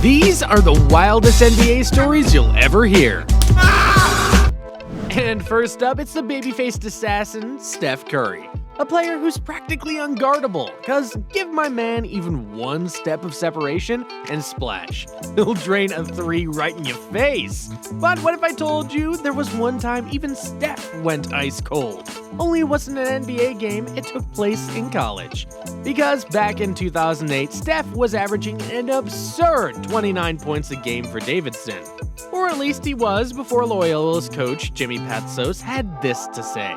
These are the wildest NBA stories you'll ever hear. And first up, it's the baby-faced assassin, Steph Curry. A player who's practically unguardable, cause give my man even one step of separation and splash. He'll drain a three right in your face. But what if I told you there was one time even Steph went ice cold? Only it wasn't an NBA game, it took place in college. Because back in 2008, Steph was averaging an absurd 29 points a game for Davidson. Or at least he was before Loyola's coach, Jimmy Patsos, had this to say.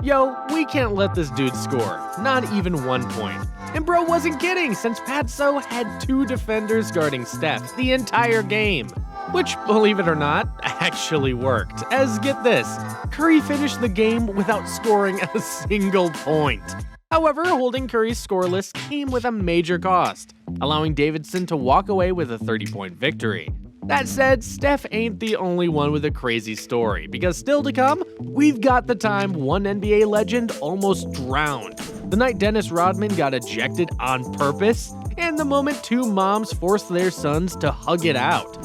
Yo, we can't let this dude score, not even 1 point. And bro wasn't kidding, since Patso had two defenders guarding Steph the entire game. Which, believe it or not, actually worked. As get this, Curry finished the game without scoring a single point. However, holding Curry's scoreless came with a major cost, allowing Davidson to walk away with a 30-point victory. That said, Steph ain't the only one with a crazy story, because still to come, we've got the time one NBA legend almost drowned, the night Dennis Rodman got ejected on purpose, and the moment two moms forced their sons to hug it out.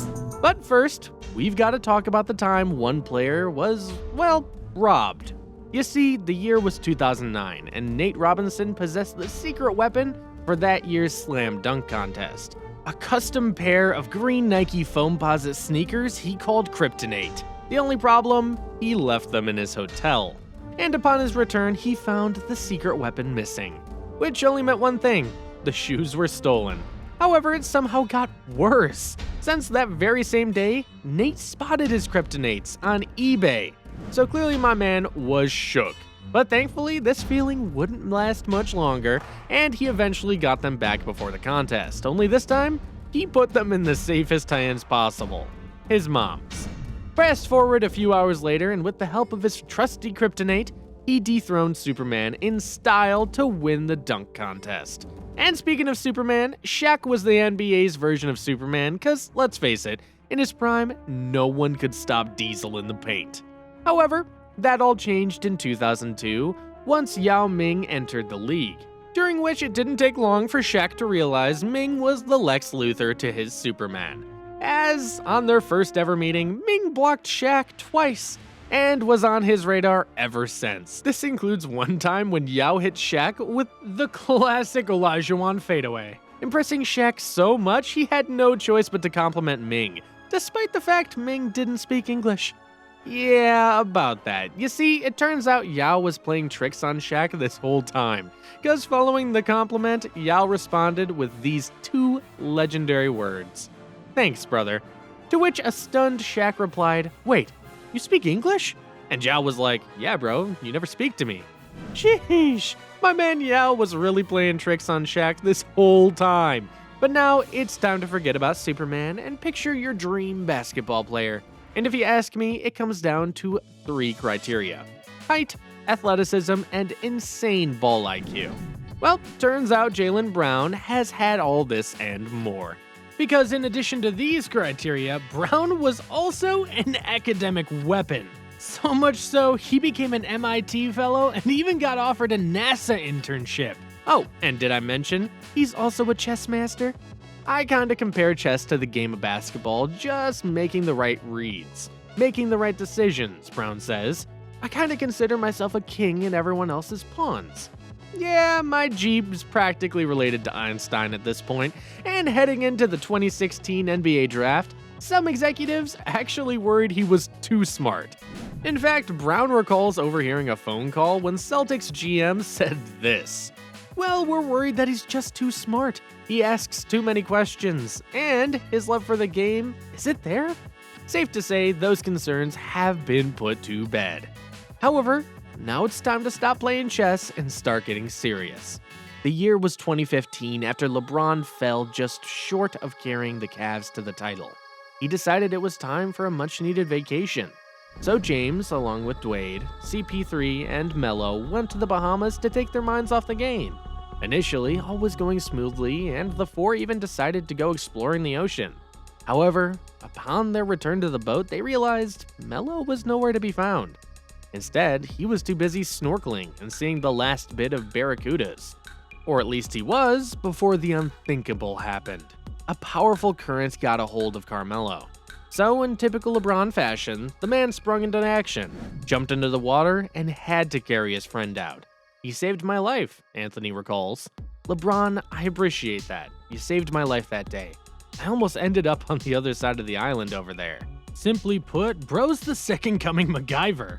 But first, we've got to talk about the time one player was, well, robbed. You see, the year was 2009, and Nate Robinson possessed the secret weapon for that year's slam dunk contest. A custom pair of green Nike Foamposite sneakers he called Kryptonite. The only problem, he left them in his hotel. And upon his return, he found the secret weapon missing. Which only meant one thing, the shoes were stolen. However, it somehow got worse, since that very same day, Nate spotted his Kryptonites on eBay. So clearly my man was shook. But thankfully, this feeling wouldn't last much longer, and he eventually got them back before the contest. Only this time, he put them in the safest hands possible, his mom's. Fast forward a few hours later, and with the help of his trusty kryptonite, he dethroned Superman in style to win the dunk contest. And speaking of Superman, Shaq was the NBA's version of Superman, cause let's face it, in his prime, no one could stop Diesel in the paint. However, that all changed in 2002, once Yao Ming entered the league, during which it didn't take long for Shaq to realize Ming was the Lex Luthor to his Superman. As, on their first ever meeting, Ming blocked Shaq twice, and was on his radar ever since. This includes one time when Yao hit Shaq with the classic Olajuwon fadeaway, impressing Shaq so much he had no choice but to compliment Ming, despite the fact Ming didn't speak English. Yeah, about that. You see, it turns out Yao was playing tricks on Shaq this whole time, because following the compliment, Yao responded with these two legendary words. "Thanks, brother." To which a stunned Shaq replied, "Wait, you speak English?" And Yao was like, "Yeah, bro, you never speak to me." Sheesh, my man Yao was really playing tricks on Shaq this whole time. But now it's time to forget about Superman and picture your dream basketball player. And if you ask me, it comes down to 3 criteria: height, athleticism, and insane ball IQ. Well, turns out Jaylen Brown has had all this and more. Because in addition to these criteria, Brown was also an academic weapon. So much so, he became an MIT fellow and even got offered a NASA internship. Oh, and did I mention, he's also a chess master? I kinda compare chess to the game of basketball, just making the right reads, making the right decisions, Brown says. I kinda consider myself a king and everyone else's pawns. Yeah, my Jeep's practically related to Einstein at this point, and heading into the 2016 NBA draft, some executives actually worried he was too smart. In fact, Brown recalls overhearing a phone call when Celtics GM said this: "Well, we're worried that he's just too smart. He asks too many questions, and his love for the game, is it there?" Safe to say, those concerns have been put to bed. However, now it's time to stop playing chess and start getting serious. The year was 2015 after LeBron fell just short of carrying the Cavs to the title. He decided it was time for a much-needed vacation. So James, along with Dwayne, CP3, and Melo went to the Bahamas to take their minds off the game. Initially, all was going smoothly, and the four even decided to go exploring the ocean. However, upon their return to the boat, they realized Melo was nowhere to be found. Instead, he was too busy snorkeling and seeing the last bit of barracudas. Or at least he was, before the unthinkable happened. a powerful current got a hold of Carmelo. So, in typical LeBron fashion, the man sprung into action, jumped into the water, and had to carry his friend out. "He saved my life," Anthony recalls. "LeBron, I appreciate that. You saved my life that day. I almost ended up on the other side of the island over there." Simply put, bro's the second coming MacGyver.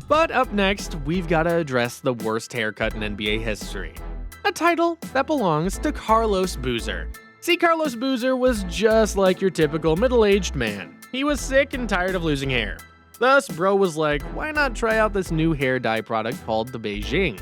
But up next, we've got to address the worst haircut in NBA history. A title that belongs to Carlos Boozer. See, Carlos Boozer was just like your typical middle-aged man. He was sick and tired of losing hair. Thus, bro was like, why not try out this new hair dye product called the Beijing?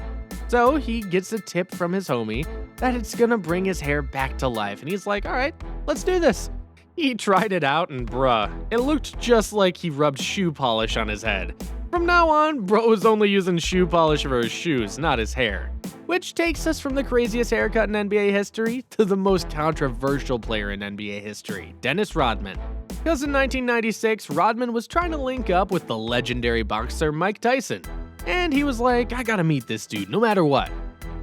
So he gets a tip from his homie that it's gonna bring his hair back to life, and he's like, alright, let's do this. He tried it out and bruh, it looked just like he rubbed shoe polish on his head. From now on, bro was only using shoe polish for his shoes, not his hair. Which takes us from the craziest haircut in NBA history to the most controversial player in NBA history, Dennis Rodman. Because in 1996, Rodman was trying to link up with the legendary boxer Mike Tyson. And he was like, I gotta meet this dude no matter what.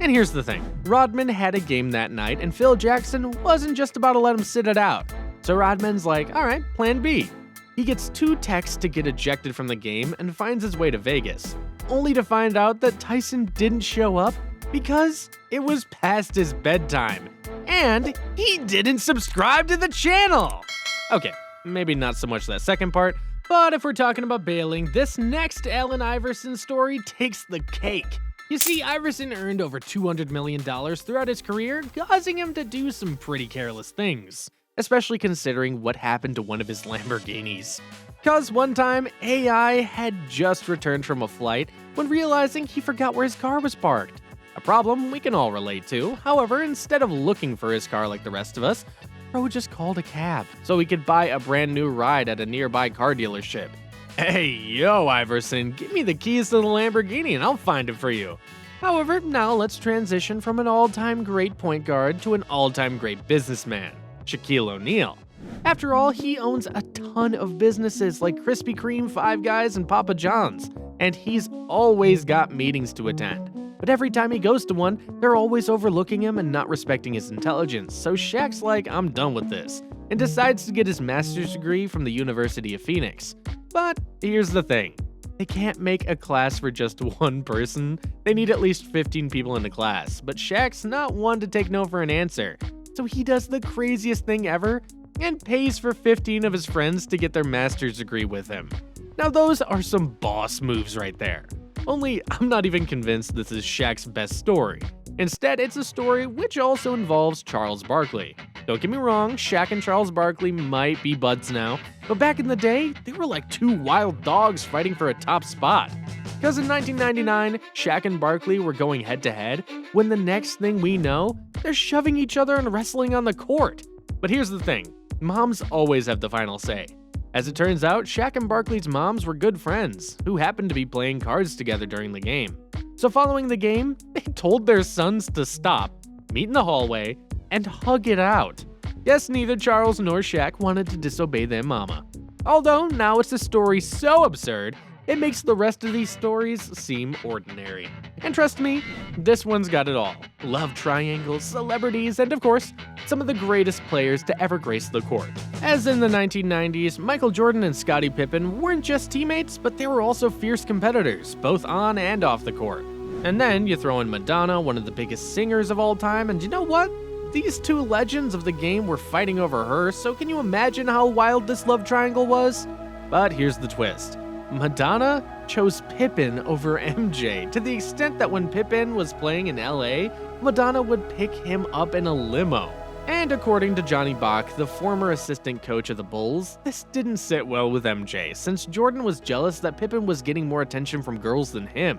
And here's the thing, Rodman had a game that night and Phil Jackson wasn't just about to let him sit it out. So Rodman's like, alright, plan B. He gets 2 texts to get ejected from the game and finds his way to Vegas, only to find out that Tyson didn't show up because it was past his bedtime, and he didn't subscribe to the channel! Okay, maybe not so much that second part, but if we're talking about bailing, this next Allen Iverson story takes the cake. You see, Iverson earned over $200 million throughout his career, causing him to do some pretty careless things, especially considering what happened to one of his Lamborghinis. Cause one time, AI had just returned from a flight when realizing he forgot where his car was parked. A problem we can all relate to. However, instead of looking for his car like the rest of us, bro just called a cab so he could buy a brand new ride at a nearby car dealership. Hey, yo, Iverson, give me the keys to the Lamborghini and I'll find it for you. However, now let's transition from an all-time great point guard to an all-time great businessman, Shaquille O'Neal. After all, he owns a ton of businesses like Krispy Kreme, Five Guys, and Papa John's, and he's always got meetings to attend. But every time he goes to one, they're always overlooking him and not respecting his intelligence, so Shaq's like, I'm done with this, and decides to get his master's degree from the University of Phoenix. But here's the thing, they can't make a class for just one person, they need at least 15 people in the class, but Shaq's not one to take no for an answer, so he does the craziest thing ever and pays for 15 of his friends to get their master's degree with him. Now those are some boss moves right there. Only, I'm not even convinced this is Shaq's best story. Instead, it's a story which also involves Charles Barkley. Don't get me wrong, Shaq and Charles Barkley might be buds now, but back in the day, they were like 2 wild dogs fighting for a top spot. Because in 1999, Shaq and Barkley were going head-to-head, when the next thing we know, they're shoving each other and wrestling on the court. But here's the thing, moms always have the final say. As it turns out, Shaq and Barkley's moms were good friends, who happened to be playing cards together during the game. So following the game, they told their sons to stop, meet in the hallway, and hug it out. Yes, neither Charles nor Shaq wanted to disobey their mama. Although, now it's a story so absurd, it makes the rest of these stories seem ordinary. And trust me, this one's got it all. Love triangles, celebrities, and of course, some of the greatest players to ever grace the court. As in the 1990s, Michael Jordan and Scottie Pippen weren't just teammates, but they were also fierce competitors, both on and off the court. And then you throw in Madonna, one of the biggest singers of all time, and you know what? These 2 legends of the game were fighting over her, so can you imagine how wild this love triangle was? But here's the twist. Madonna chose Pippen over MJ, to the extent that when Pippen was playing in LA, Madonna would pick him up in a limo. And according to Johnny Bach, the former assistant coach of the Bulls, this didn't sit well with MJ, since Jordan was jealous that Pippen was getting more attention from girls than him.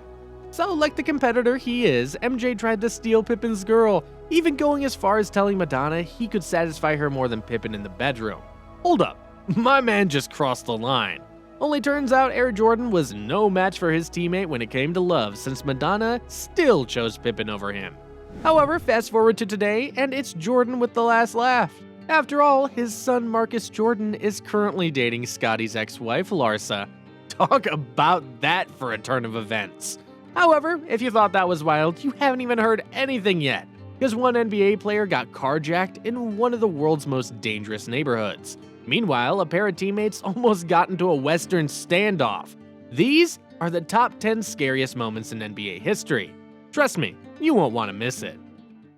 So, like the competitor he is, MJ tried to steal Pippen's girl, even going as far as telling Madonna he could satisfy her more than Pippen in the bedroom. Hold up, my man just crossed the line. Only turns out Air Jordan was no match for his teammate when it came to love, since Madonna still chose Pippen over him. However, fast forward to today, and it's Jordan with the last laugh. After all, his son Marcus Jordan is currently dating Scottie's ex-wife, Larsa. Talk about that for a turn of events. However, if you thought that was wild, you haven't even heard anything yet. because one NBA player got carjacked in one of the world's most dangerous neighborhoods. Meanwhile, a pair of teammates almost got into a Western standoff. These are the top 10 scariest moments in NBA history. Trust me, you won't want to miss it.